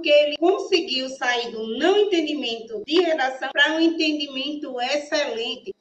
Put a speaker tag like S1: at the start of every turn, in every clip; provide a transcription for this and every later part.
S1: porque ele conseguiu sair do não entendimento de redação para um entendimento excelente.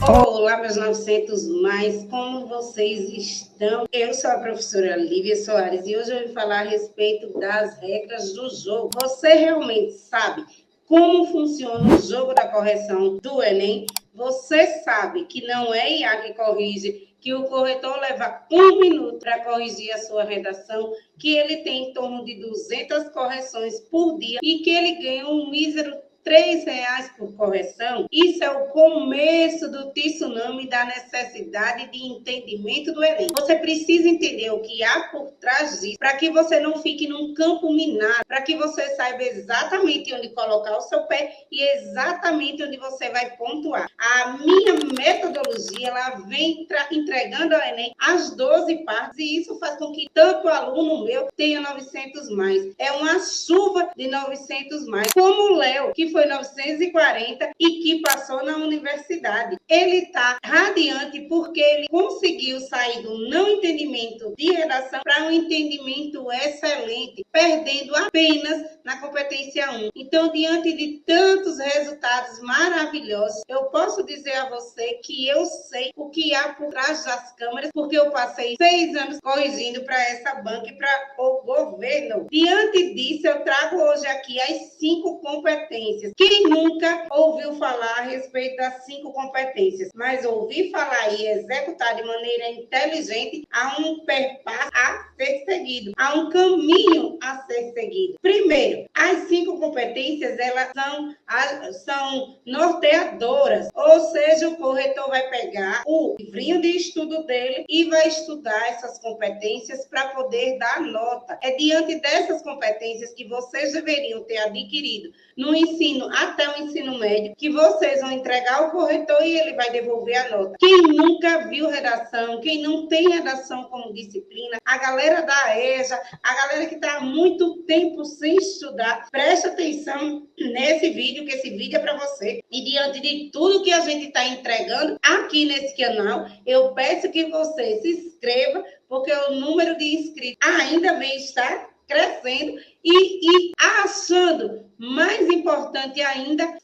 S1: Olá, meus 900 mais, como vocês estão? Eu sou a professora Lívia Soares e hoje eu vou falar a respeito das regras do jogo. Você realmente sabe como funciona o jogo da correção do Enem? Você sabe que não é IA que corrige, que o corretor leva 1 minuto para corrigir a sua redação, que ele tem em torno de 200 correções por dia e que ele ganha um mísero R$3 por correção? Isso é o começo do tsunami da necessidade de entendimento do Enem. Você precisa entender o que há por trás disso, para que você não fique num campo minado, para que você saiba exatamente onde colocar o seu pé e exatamente onde você vai pontuar. A minha metodologia, ela vem entregando ao Enem as 12 partes e isso faz com que tanto aluno meu tenha 900 mais. É uma chuva de 900 mais. Como o Léo, que foi 940 e que passou na universidade. Ele está radiante porque ele conseguiu sair do não entendimento de redação para um entendimento excelente, perdendo apenas na competência 1. Então, diante de tantos resultados maravilhosos, eu posso dizer a você que eu sei o que há por trás das câmeras, porque eu passei 6 anos corrigindo para essa banca e para o governo. Diante disso, eu trago hoje aqui as 5 competências. Quem nunca ouviu falar a respeito das 5 competências, mas ouvir falar e executar de maneira inteligente, há um perpasso a ser seguido, há um caminho a ser seguido. Primeiro, as 5 competências, elas são norteadoras, ou seja, o corretor vai pegar o livrinho de estudo dele e vai estudar essas competências para poder dar nota. É diante dessas competências que vocês deveriam ter adquirido no ensino até o ensino médio, que vocês vão entregar ao corretor e ele vai devolver a nota. Quem nunca viu redação, quem não tem redação como disciplina, a galera da EJA, a galera que está há muito tempo sem estudar, preste atenção nesse vídeo, que esse vídeo é para você. E diante de tudo que a gente está entregando aqui nesse canal, eu peço que você se inscreva, porque o número de inscritos ainda bem está crescendo e achando mais importante ainda,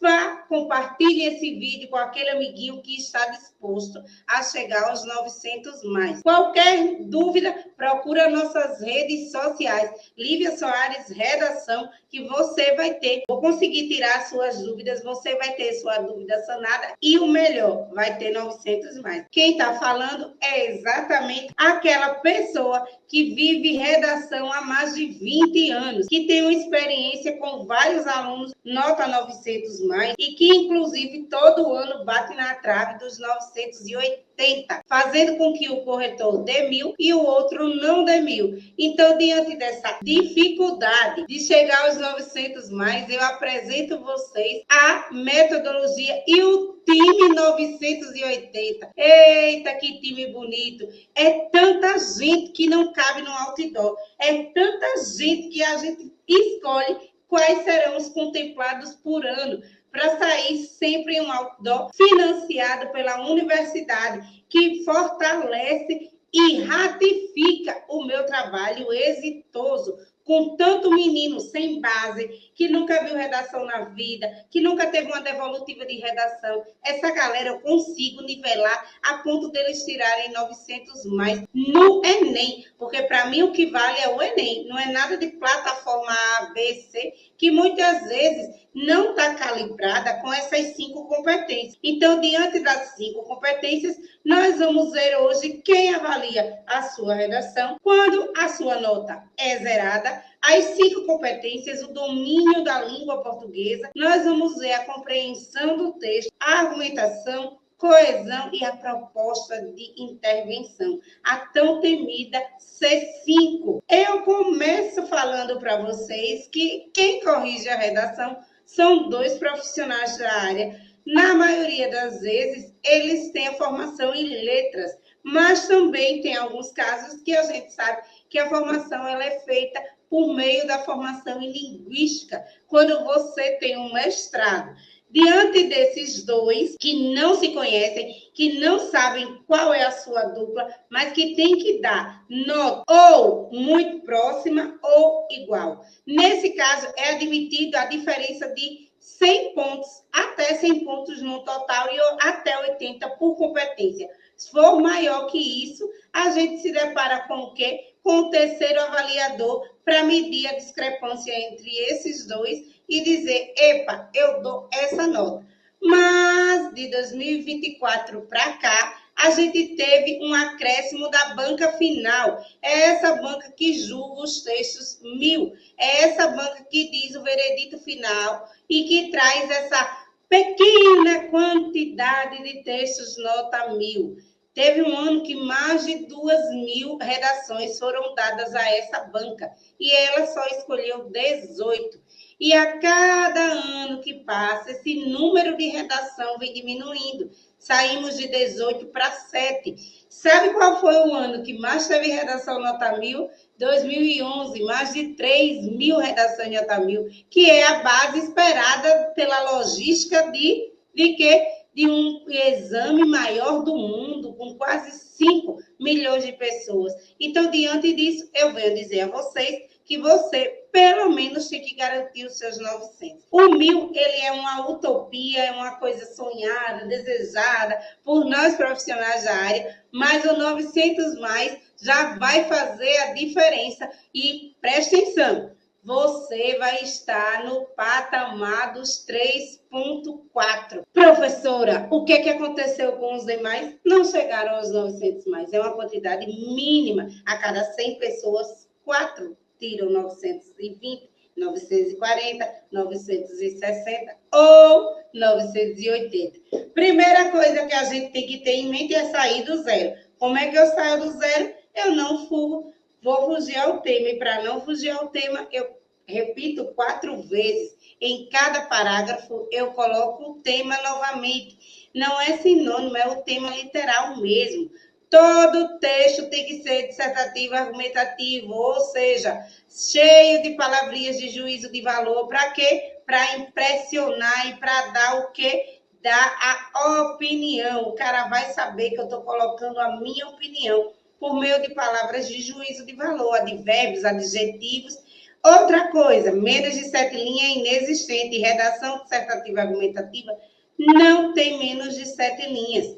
S1: compartilhe esse vídeo com aquele amiguinho que está disposto a chegar aos 900 mais. Qualquer dúvida, procura nossas redes sociais, Lívia Soares Redação, que você vai ter. Vou conseguir tirar suas dúvidas, você vai ter sua dúvida sanada e o melhor, vai ter 900 mais. Quem está falando é exatamente aquela pessoa que vive redação há mais de 20 anos, que tem uma experiência com vários alunos, nota 900 mais, e que inclusive todo ano bate na trave dos 980, fazendo com que o corretor dê 1000 e o outro não dê 1000. Então, diante dessa dificuldade de chegar aos 900 mais, eu apresento vocês a metodologia e o time 980. Eita, que time bonito! É tanta gente que não cabe no outdoor. É tanta gente que a gente escolhe quais serão os contemplados por ano, para sair sempre um outdoor financiado pela universidade, que fortalece e ratifica o meu trabalho exitoso, com tanto menino sem base, que nunca viu redação na vida, que nunca teve uma devolutiva de redação. Essa galera eu consigo nivelar a ponto deles tirarem 900 mais no Enem, porque para mim o que vale é o Enem, não é nada de plataforma A, B, C, que muitas vezes não está calibrada com essas 5 competências. Então, diante das 5 competências, nós vamos ver hoje quem avalia a sua redação, quando a sua nota é zerada, as 5 competências, o domínio da língua portuguesa, nós vamos ver a compreensão do texto, a argumentação, coesão e a proposta de intervenção, a tão temida C5. Eu começo falando para vocês que quem corrige a redação são 2 profissionais da área. Na maioria das vezes, eles têm a formação em letras, mas também tem alguns casos que a gente sabe que a formação ela é feita por meio da formação em linguística, quando você tem um mestrado. Diante desses dois que não se conhecem, que não sabem qual é a sua dupla, mas que tem que dar nota ou muito próxima ou igual. Nesse caso, é admitido a diferença de 100 pontos, até 100 pontos no total e até 80 por competência. Se for maior que isso, a gente se depara com o quê? Com o terceiro avaliador para medir a discrepância entre esses dois e dizer, epa, eu dou essa nota. Mas, de 2024 para cá, a gente teve um acréscimo da banca final. É essa banca que julga os textos 1000. É essa banca que diz o veredito final e que traz essa pequena quantidade de textos nota 1000. Teve um ano que mais de 2.000 redações foram dadas a essa banca e ela só escolheu 18. E a cada ano que passa, esse número de redação vem diminuindo. Saímos de 18 para 7. Sabe qual foi o ano que mais teve redação nota 1000? 2011, mais de 3.000 redações nota 1000, que é a base esperada pela logística de quê? De um exame maior do mundo, com quase 5 milhões de pessoas. Então, diante disso, eu venho dizer a vocês que você, pelo menos, tem que garantir os seus 900. O 1000, ele é uma utopia, é uma coisa sonhada, desejada por nós profissionais da área, mas o 900 mais já vai fazer a diferença. E preste atenção, você vai estar no patamar dos 3.4. Professora, o que aconteceu com os demais? Não chegaram aos 900 mais. É uma quantidade mínima. A cada 100 pessoas, 4 tiram 920, 940, 960 ou 980. Primeira coisa que a gente tem que ter em mente é sair do zero. Como é que eu saio do zero? Eu não fugo. Vou fugir ao tema, e para não fugir ao tema, eu repito 4 vezes. Em cada parágrafo, eu coloco o tema novamente. Não é sinônimo, é o tema literal mesmo. Todo texto tem que ser dissertativo, argumentativo, ou seja, cheio de palavrinhas de juízo de valor. Para quê? Para impressionar e para dar o quê? Dar a opinião. O cara vai saber que eu estou colocando a minha opinião por meio de palavras de juízo de valor, advérbios, adjetivos. Outra coisa, menos de 7 linhas é inexistente. Redação dissertativa argumentativa não tem menos de 7 linhas.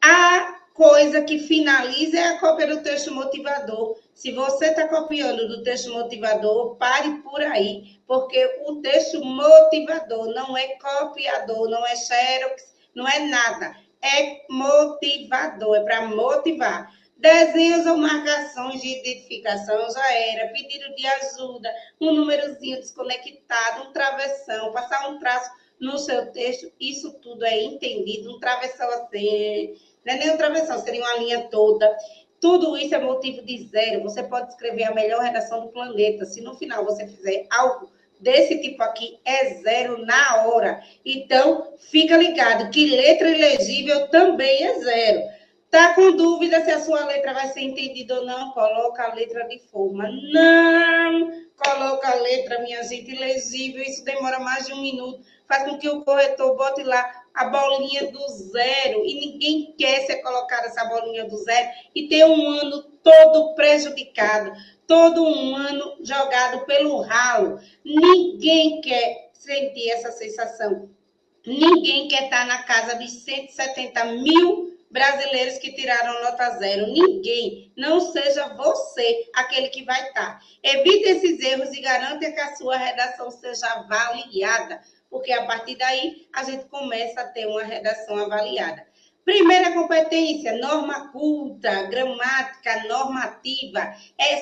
S1: A coisa que finaliza é a cópia do texto motivador. Se você está copiando do texto motivador, pare por aí, porque o texto motivador não é copiador, não é xerox, não é nada. É motivador, é para motivar. Desenhos ou marcações de identificação já era, pedido de ajuda, um númerozinho desconectado, um travessão, passar um traço no seu texto, isso tudo é entendido, um travessão assim, não é nem um travessão, seria uma linha toda. Tudo isso é motivo de zero. Você pode escrever a melhor redação do planeta. Se no final você fizer algo desse tipo aqui, é zero na hora. Então, fica ligado que letra ilegível também é zero. Tá com dúvida se a sua letra vai ser entendida ou não? Coloca a letra de forma. Não coloca a letra, minha gente, ilegível. Isso demora mais de 1 minuto. Faz com que o corretor bote lá a bolinha do zero. E ninguém quer ser colocar essa bolinha do zero e ter um ano todo prejudicado. Todo um ano jogado pelo ralo. Ninguém quer sentir essa sensação. Ninguém quer estar na casa de 170 mil brasileiros que tiraram nota zero. Ninguém. Não seja você aquele que vai estar. Evite esses erros e garanta que a sua redação seja avaliada, porque a partir daí a gente começa a ter uma redação avaliada. Primeira competência, norma culta, gramática, normativa.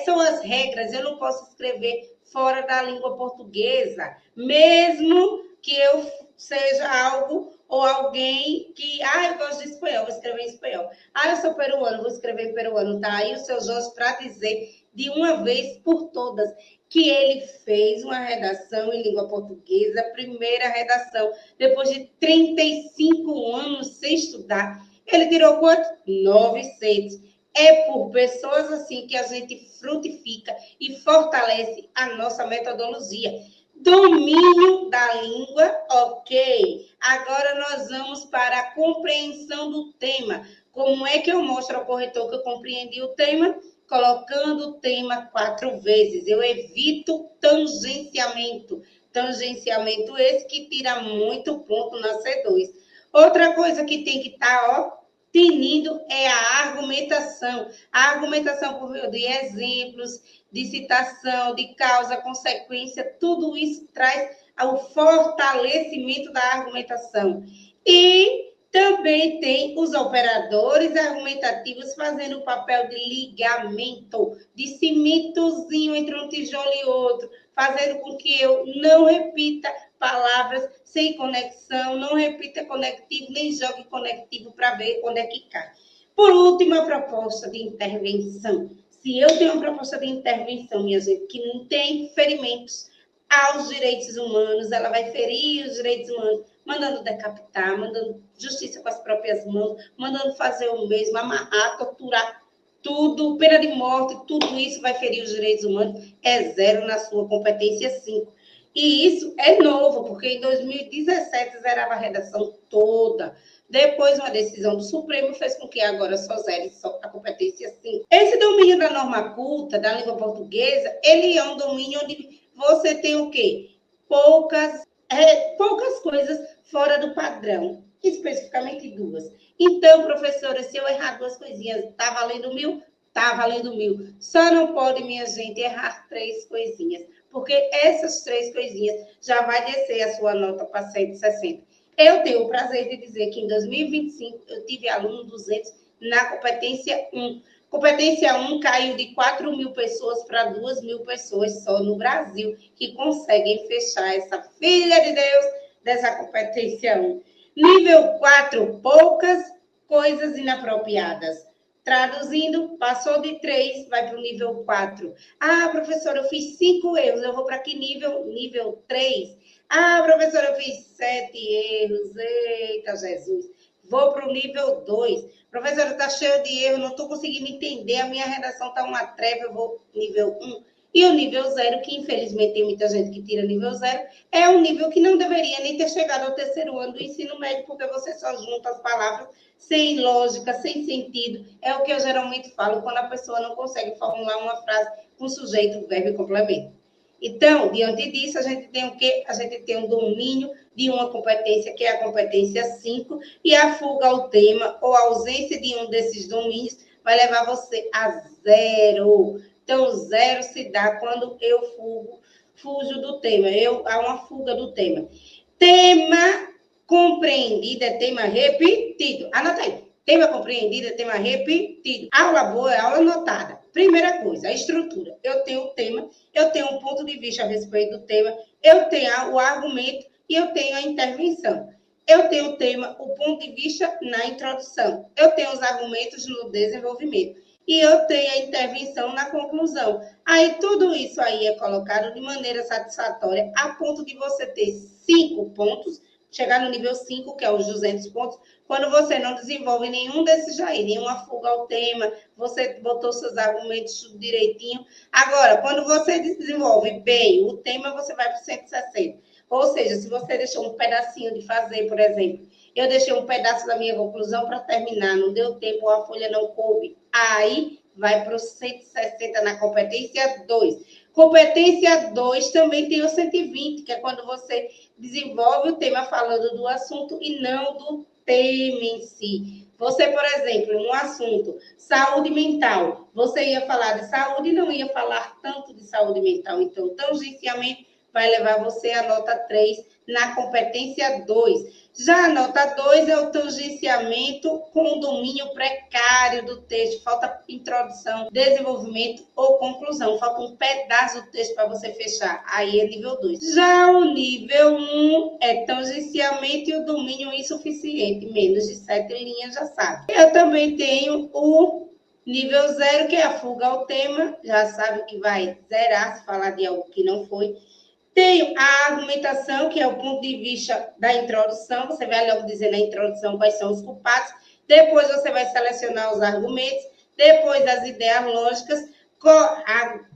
S1: São as regras. Eu não posso escrever fora da língua portuguesa, mesmo que eu seja algo ou alguém que, eu gosto de espanhol, vou escrever em espanhol. Eu sou peruano, vou escrever em peruano. Tá aí o seu Jorge para dizer de uma vez por todas que ele fez uma redação em língua portuguesa, primeira redação, depois de 35 anos sem estudar. Ele tirou quanto? 900. É por pessoas assim que a gente frutifica e fortalece a nossa metodologia. Domínio da língua, ok. Agora nós vamos para a compreensão do tema. Como é que eu mostro ao corretor que eu compreendi o tema? Colocando o tema 4 vezes. Eu evito tangenciamento. Tangenciamento esse que tira muito ponto na C2. Outra coisa que tem que estar, tinindo é a argumentação. A argumentação por meio de exemplos, de citação, de causa, consequência, tudo isso traz o fortalecimento da argumentação. E também tem os operadores argumentativos fazendo o papel de ligamento, de cimentozinho entre um tijolo e outro, fazendo com que eu não repita palavras sem conexão, não repita conectivo, nem jogue conectivo para ver onde é que cai. Por último, a proposta de intervenção. Se eu tenho uma proposta de intervenção, minha gente, que não tem ferimentos aos direitos humanos, ela vai ferir os direitos humanos, mandando decapitar, mandando justiça com as próprias mãos, mandando fazer o mesmo, amarrar, torturar, tudo, pena de morte, tudo isso vai ferir os direitos humanos, é 0 na sua competência 5. E isso é novo, porque em 2017 zerava a redação toda. Depois, uma decisão do Supremo fez com que agora só zere só a competência 5. Esse domínio da norma culta, da língua portuguesa, ele é um domínio onde você tem o quê? Poucas coisas fora do padrão, especificamente 2. Então, professora, se eu errar 2 coisinhas, tá valendo 1.000? Tá valendo 1.000. Só não pode, minha gente, errar 3 coisinhas, porque essas 3 coisinhas já vai descer a sua nota para 160. Eu tenho o prazer de dizer que em 2025 eu tive aluno 200 na competência 1. Competência 1 caiu de 4.000 pessoas para 2.000 pessoas só no Brasil que conseguem fechar essa filha de Deus dessa competência 1. Nível 4, poucas coisas inapropriadas. Traduzindo, passou de 3, vai para o nível 4. Ah, professora, eu fiz 5 erros, eu vou para que nível? Nível 3. Ah, professora, eu fiz 7 erros. Eita, Jesus. Vou para o nível 2. Professora, está cheio de erro, não estou conseguindo entender, a minha redação está uma treva, eu vou nível 1. E o nível 0, que infelizmente tem muita gente que tira nível 0, é um nível que não deveria nem ter chegado ao 3º ano do ensino médio, porque você só junta as palavras sem lógica, sem sentido. É o que eu geralmente falo quando a pessoa não consegue formular uma frase com sujeito, verbo e complemento. Então, diante disso, a gente tem o quê? A gente tem um domínio de uma competência, que é a competência 5, e a fuga ao tema ou a ausência de um desses domínios vai levar você a 0. Então, 0 se dá quando eu fujo do tema. Há uma fuga do tema. Tema compreendido é tema repetido. Anota aí. Tema compreendido é tema repetido. Aula boa é aula anotada. Primeira coisa, a estrutura. Eu tenho o tema, eu tenho um ponto de vista a respeito do tema, eu tenho o argumento e eu tenho a intervenção. Eu tenho o tema, o ponto de vista na introdução. Eu tenho os argumentos no desenvolvimento. E eu tenho a intervenção na conclusão. Aí, tudo isso aí é colocado de maneira satisfatória, a ponto de você ter 5 pontos, chegar no nível 5, que é os 200 pontos, quando você não desenvolve nenhum desses aí, nenhuma fuga ao tema, você botou seus argumentos tudo direitinho. Agora, quando você desenvolve bem o tema, você vai para o 160. Ou seja, se você deixou um pedacinho de fazer, por exemplo, eu deixei um pedaço da minha conclusão para terminar, não deu tempo, a folha não coube, aí vai para o 160 na competência 2. Competência 2 também tem o 120, que é quando você desenvolve o tema falando do assunto e não do tema em si. Você, por exemplo, no assunto saúde mental, você ia falar de saúde e não ia falar tanto de saúde mental. Então, tangenciamento vai levar você a nota 3 na competência 2. Já a nota 2 é o tangenciamento com domínio precário do texto. Falta introdução, desenvolvimento ou conclusão. Falta um pedaço do texto para você fechar. Aí é nível 2. Já o nível 1 é tangenciamento e o domínio insuficiente. Menos de 7 linhas, já sabe. Eu também tenho o nível 0, que é a fuga ao tema. Já sabe que vai zerar se falar de algo que não foi. Tenho a argumentação, que é o ponto de vista da introdução. Você vai logo dizer na introdução quais são os culpados. Depois você vai selecionar os argumentos. Depois as ideias lógicas.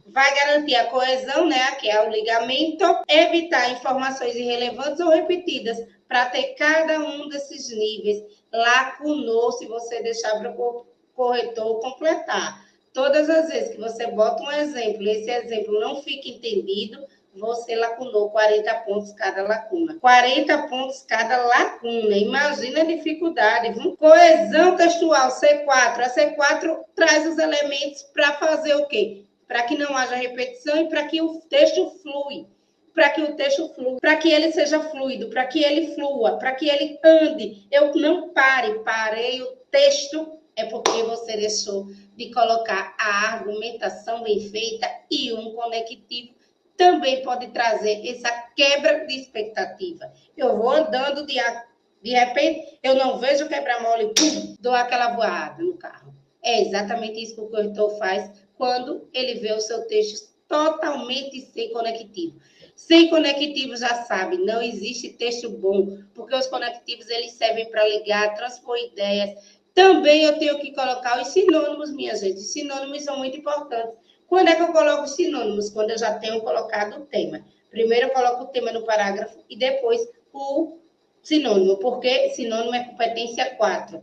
S1: vai garantir a coesão, né, que é o ligamento, evitar informações irrelevantes ou repetidas, para ter cada um desses níveis. Lacunou, se você deixar para o corretor completar. Todas as vezes que você bota um exemplo, esse exemplo não fica entendido, você lacunou 40 pontos cada lacuna. 40 pontos cada lacuna. Imagina a dificuldade. Viu? Coesão textual, C4. A C4 traz os elementos para fazer o quê? Para que não haja repetição e para que o texto flui. Para que o texto flua, para que ele seja fluido, para que ele flua, para que ele ande. Eu não parei o texto, é porque você deixou de colocar a argumentação bem feita e um conectivo também pode trazer essa quebra de expectativa. Eu vou andando de repente, eu não vejo quebra-mola e pum, dou aquela voada no carro. É exatamente isso que o corretor faz quando ele vê o seu texto totalmente sem conectivo. Sem conectivo, já sabe, não existe texto bom, porque os conectivos eles servem para ligar, transpor ideias. Também eu tenho que colocar os sinônimos, minha gente. Os sinônimos são muito importantes. Quando é que eu coloco os sinônimos? Quando eu já tenho colocado o tema. Primeiro eu coloco o tema no parágrafo e depois o sinônimo, porque sinônimo é competência 4.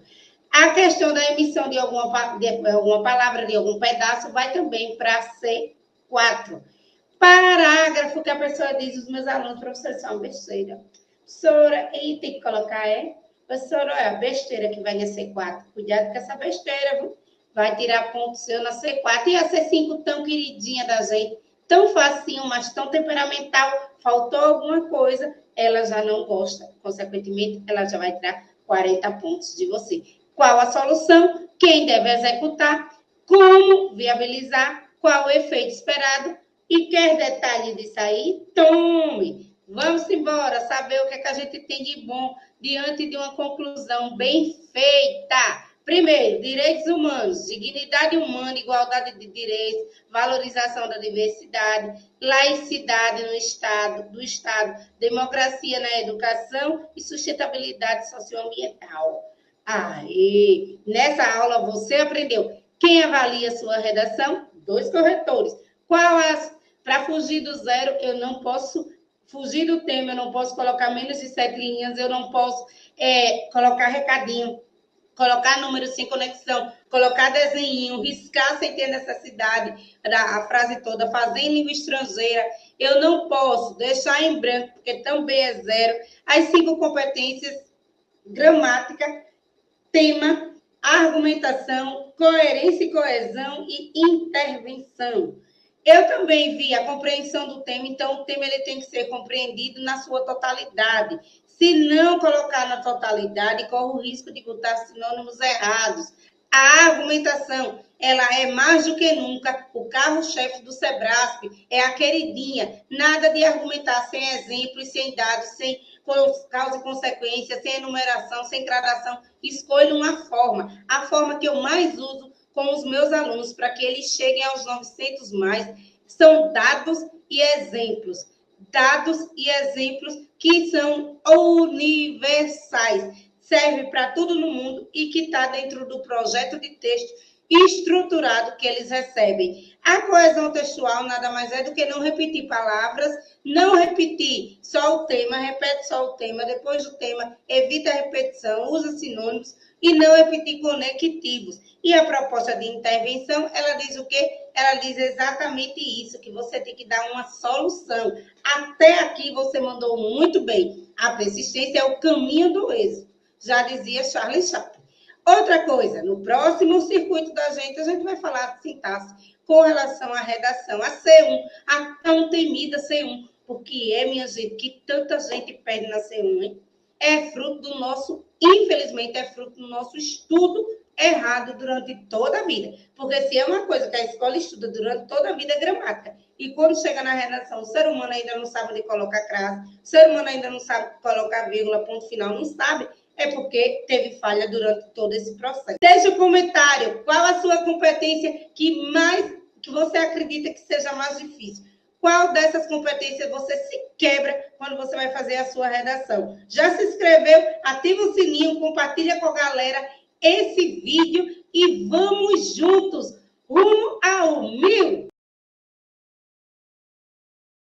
S1: A questão da emissão de alguma palavra, de algum pedaço, vai também para C4. Parágrafo que a pessoa diz, os meus alunos, professor, são besteira. Professora, e tem que colocar, professora, é a besteira que vai na C4. Cuidado com essa besteira, viu? Vai tirar ponto seu na C4. E a C5 tão queridinha da gente, tão facinho, mas tão temperamental, faltou alguma coisa, ela já não gosta. Consequentemente, ela já vai tirar 40 pontos de você. Qual a solução? Quem deve executar? Como viabilizar? Qual o efeito esperado? E quer detalhe disso aí? Tome! Vamos embora, saber o que a gente tem de bom diante de uma conclusão bem feita. Primeiro, direitos humanos, dignidade humana, igualdade de direitos, valorização da diversidade, laicidade do Estado, democracia na educação e sustentabilidade socioambiental. Aí, nessa aula você aprendeu quem avalia a sua redação? 2 corretores. Para fugir do zero, eu não posso fugir do tema, eu não posso colocar menos de 7 linhas, eu não posso colocar recadinho, colocar números sem conexão, colocar desenho, riscar sem ter necessidade, a frase toda, fazer em língua estrangeira. Eu não posso deixar em branco, porque também é 0. As 5 competências, gramática, tema, argumentação, coerência e coesão e intervenção. Eu também vi a compreensão do tema, então o tema ele tem que ser compreendido na sua totalidade. Se não colocar na totalidade, corre o risco de botar sinônimos errados. A argumentação, ela é mais do que nunca o carro-chefe do Sebrasp, é a queridinha. Nada de argumentar sem exemplos, sem dados, sem causa e consequência, sem enumeração, sem gradação. Escolha uma forma. A forma que eu mais uso com os meus alunos, para que eles cheguem aos 900 mais, são dados e exemplos. Dados e exemplos que são universais. Serve para tudo no mundo e que está dentro do projeto de texto estruturado que eles recebem. A coesão textual nada mais é do que não repetir palavras, não repetir só o tema, repete só o tema, depois do tema, evita a repetição, usa sinônimos e não repetir conectivos. E a proposta de intervenção, ela diz o quê? Ela diz exatamente isso, que você tem que dar uma solução. Até aqui você mandou muito bem. A persistência é o caminho do êxito. Já dizia Charles Chaplin. Outra coisa, no próximo circuito da gente, a gente vai falar de sintaxe com relação à redação, a C1, a tão temida C1, porque minha gente, que tanta gente perde na C1, hein? É fruto do nosso, infelizmente, é fruto do nosso estudo errado durante toda a vida. Porque se é uma coisa que a escola estuda durante toda a vida, é gramática. E quando chega na redação, o ser humano ainda não sabe onde colocar crase, o ser humano ainda não sabe colocar vírgula, ponto final, não sabe, é porque teve falha durante todo esse processo. Deixa o comentário, qual a sua competência que você acredita que seja mais difícil? Qual dessas competências você se quebra quando você vai fazer a sua redação? Já se inscreveu? Ativa o sininho, compartilha com a galera esse vídeo e vamos juntos rumo ao 1000!